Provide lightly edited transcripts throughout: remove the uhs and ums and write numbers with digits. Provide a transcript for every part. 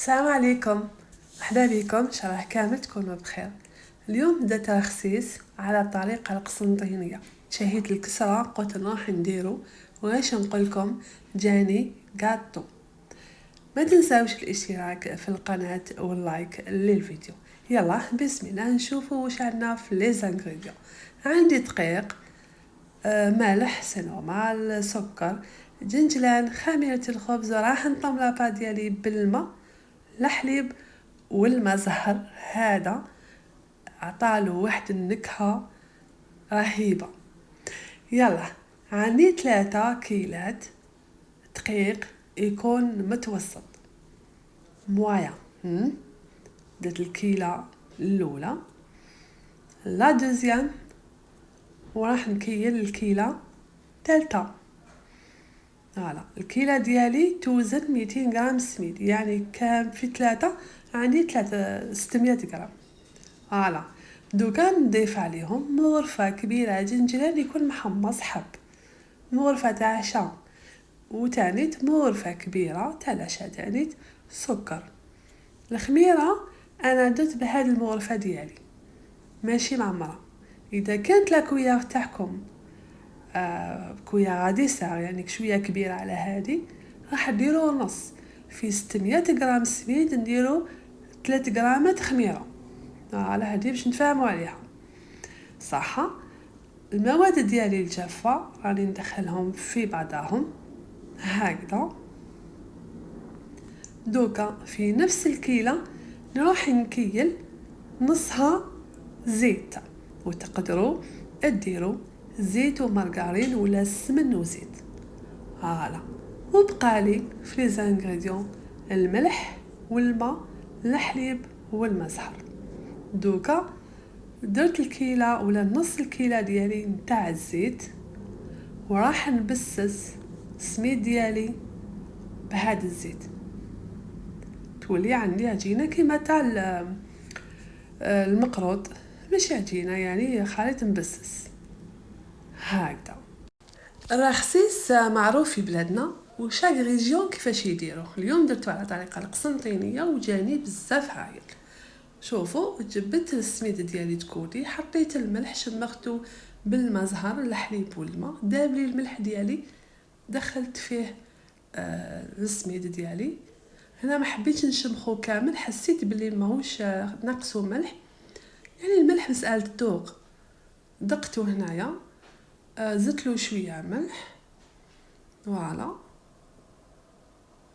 السلام عليكم، مرحبا بكم. ان شاء الله كامل تكونوا بخير. اليوم بدأ تخسيس على الطريقة القسنطينية. شهيت الكسرة قلت نروح نديرو واش نقولكم جاني قاطو. ما تنساوش الاشتراك في القناة واللايك للفيديو. يلا بسم الله نشوفوا واش عندنا في لي زانغريديون. عندي دقيق، ملح سي نورمال، سكر، جنجلان، خميرة الخبز. راح نطم لابا ديالي بالماء، الحليب والماء زهر. هذا عطالو واحد النكهة رهيبة. يلا عندي 3 كيلات دقيق يكون متوسط مويا. درت الكيلة الاولى، لا دوزيام، وراح نكيل الكيلة تالتة. فوالا الكيلة ديالي توزن 200 غرام سميد، يعني كام في 3 عندي 600 غرام. فوالا دوكا نضيف عليهم مغرفة كبيرة جنجلان يكون محمص حب، مغرفة تاع عشا وتانيت مغرفة كبيرة تاع العشا تانيت سكر. الخميرة انا درت بهاد المغرفة ديالي ماشي معمرة. اذا كانت لا كويار تاعكم كويار غادي ساغ يعني شويه كبيره على هادي، راح نديرو نص. في 600 غرام سميد نديرو 3 غرامات خميره. على هادي باش نتفاهموا عليها صح. المواد ديالي الجافه راني ندخلهم في بعضهم هكذا. دوكا في نفس الكيله نروح نكيل نصها زيت، وتقدروا ديروا زيت ومارغرين ولا سمن وزيت. فوالا وبقى لي في لي زانغريديون الملح والماء الحليب والماء زهر. دوكا درت الكيله ولا نص الكيله ديالي نتاع الزيت، وراح نبسس السميد ديالي بهذا الزيت. تولي عندي عجينه كيما تاع المقروط، ماشي عجينه يعني خليط مبسس هكذا. الرخصيص معروف في بلادنا وشاك ريجيون كيفاش يديروه. اليوم درتو على طريقه القسنطينيه وجاني بزاف هايل. شوفوا جبت السميد ديالي تكودي، حطيت الملح شمختو بالماء زهر الحليب والماء، داب لي الملح ديالي، دخلت فيه السميد ديالي. هنا ما حبيتش نشمخو كامل، حسيت بلي ماهوش ناقصو ملح، يعني الملح مسألة الذوق. دقته هنايا، زدتلو شويه ملح. فوالا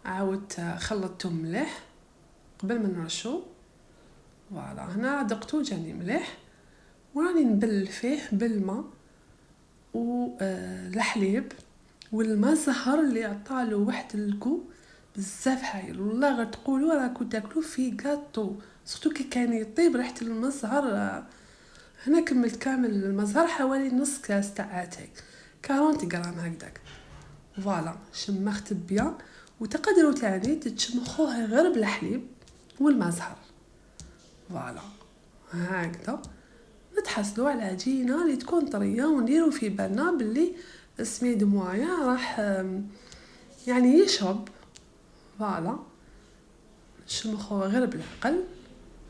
عاودت خلطته مليح قبل ما نرشو. فوالا هنا دقتو جاني مليح، وراني نبل فيه بالماء والحليب والماء زهر اللي عطالو واحد الكو بزاف هايل. والله غير تقولوا راكو تاكلو في غاطو، سورتو كي كان يطيب ريحه الماء زهر. هنا كملت كامل الماء زهر حوالي نص كاس تاع اتاي 40 غرام هكذاك. فوالا شمخت بيان، وتقدروا تاني تشمخوه غير بالحليب والماء زهر. فوالا هكذا نتحصلوا على عجينه اللي تكون طريه، ونديروا في بالنا باللي السميد مويا راح يعني يشرب. فوالا نشمخوه غير بالعقل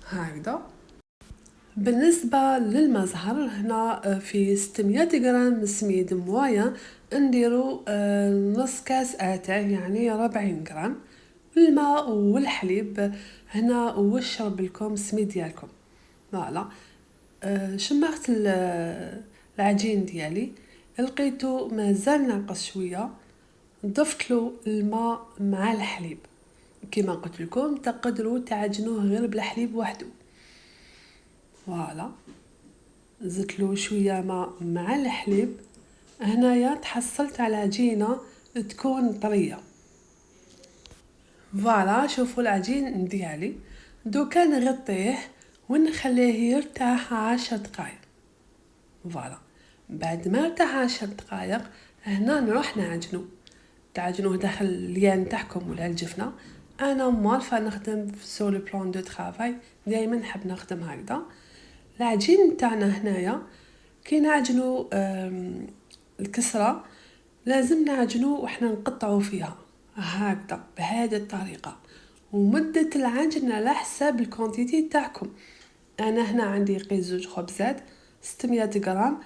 هكذا. بالنسبة للمزهر هنا في 600 غرام سميد مويا نديرو نص كاس اتاي يعني 40 غرام. الماء والحليب هنا وشرب لكم سميد ديالكم. فوالا شمرت العجين ديالي، لقيتو مازال ناقص شويه، ضفتلو الماء مع الحليب. كما قلت لكم تقدروا تعجنوه غير بالحليب وحده. فوالا زدتلو شويه ماء مع الحليب. هنايا تحصلت على عجينه تكون طريه. فوالا شوفوا العجين ديالي. دوكا نغطيه ونخليه يرتاح 10 دقائق. فوالا بعد ما ارتاح 10 دقائق هنا نروح تعجنوه داخل اليان تاعكم ولا الجفنه. انا موالفه نخدم سو لو بلان دو طرافاي، دائما نحب نخدم هكذا. العجين تاعنا هنايا كي نعجنو الكسره لازم نعجنو وحنا نقطعو فيها هكذا بهذه الطريقه، ومدة العجن على حساب الكونتيتي تاعكم. انا هنا عندي قيس 2 خبزات 600 غرام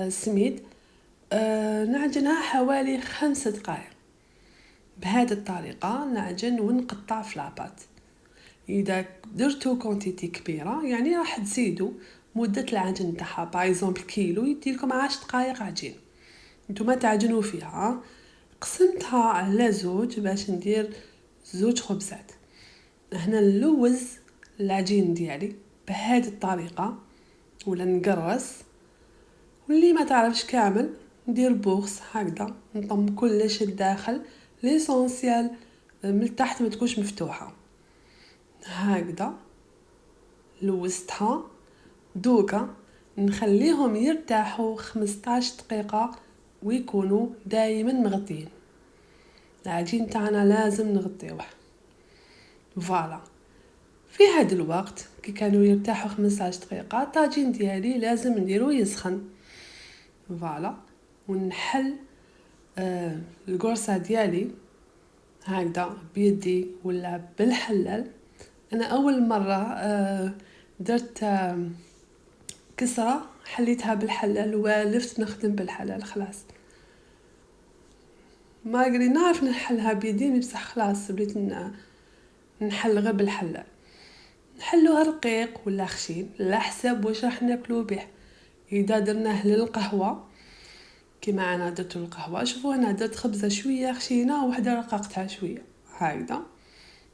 سميد، نعجنها حوالي 5 دقائق. بهذه الطريقة نعجن ونقطع في لاباط. اذا درتو كونتيتي كبيرة يعني راح تزيدوا مدة العجن تاعها، بايزومبل كيلو يديلكم 10 دقائق عجين نتوما تعجنوا فيها. قسمتها على 2 باش ندير 2 خبزات. هنا نلوز العجين ديالي بهذه الطريقة ولا نقرص، واللي ما تعرفش كامل ندير بوخس هكذا نطم كلش الداخل، ليسونسيال من التحت ما تكونش مفتوحة. هكذا لوزتها. دوكا نخليهم يرتاحوا 15 دقيقة ويكونوا دائما مغطين. العجين تاعنا لازم نغطيوه. فوالا في هذا الوقت كي كانوا يرتاحوا 15 دقيقة الطاجين ديالي لازم نديرو يسخن. فوالا ونحل القرصة ديالي هكذا بيدي ولا بالحلال. انا اول مرة درت كسرة حليتها بالحلال والفت نخدم بالحلال خلاص. ما قري نعرف نحلها بيدي بصح خلاص بديت نحل غير بالحلال. نحلوها رقيق ولا خشين على حساب واش راح ناكلو به. اذا درناه للقهوة كيما انا درت القهوة، شوفوا انا درت خبزة شوية خشينة وحدة رققتها شوية هكذا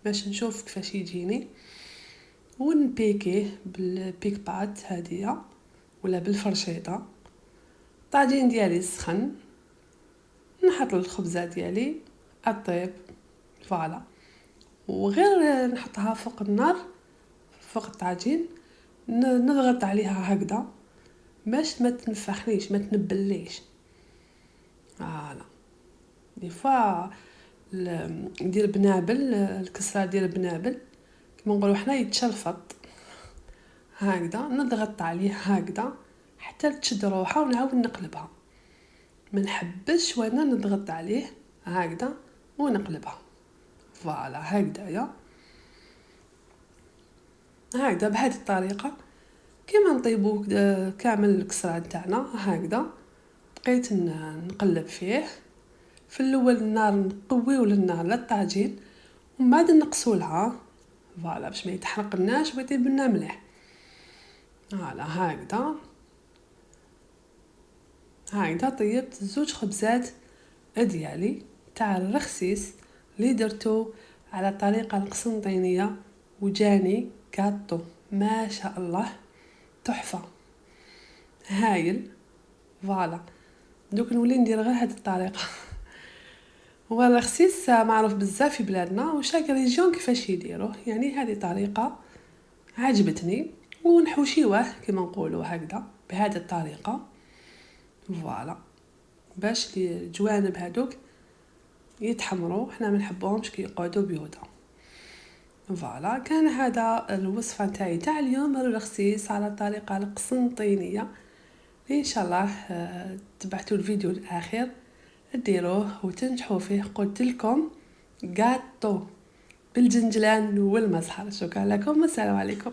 باش نشوف كيفاش يجيني، ونبيكيه بالبيك بات هادية ولا بالفرشيطة. الطاجين ديالي سخن، نحط الخبزة ديالي الطيب فوالا، وغير نحطها فوق النار فوق الطاجين نضغط عليها هكذا باش ما تنفخنيش ما تنبليش. فوالا دي فوا ندير بنابل الكسرة ديال بنابل كما نقولوا حنا يتشلفط هكذا، نضغط عليه هكذا حتى تشد روحها ونعاود نقلبها. ما نحبش وانا نضغط عليه هكذا ونقلبها. فوالا هكذايا هكذا بهذه الطريقة كيما نطيبو كامل الكسرة تاعنا هكذا. بقيت نقلب فيه في الاول النار نقويو للنار للطاجين ومن بعد نقصولها فوالا باش ما يتحرقناش ويطيب لنا مليح. فوالا هكذا طيبت 2 خبزات ديالي تاع الرخسيس اللي درتو على طريقة القسنطينية وجاني كاطو ما شاء الله تحفة هايل. فوالا دوك نولي ندير غير هاد الطريقة. هو الرخسيس معروف بزاف في بلادنا وشاك ريجيون كيفاش يديروه، يعني هذه طريقة عجبتني ونحوشيوه كما نقولوا هكذا بهذه الطريقة. فوالا باش الجوانب هادوك يتحمروا، حنا ما نحبوهمش كي يقعدوا بيوضه. فوالا كان هذا الوصفه تاعي تاع اليوم، الرخسيس على الطريقه القسنطينيه. ان شاء الله تبعتوا الفيديو الاخير ديروه وتنجحوا فيه. قلت لكم غاتو بالجنجلان والمزهر. شكرا لكم والسلام عليكم.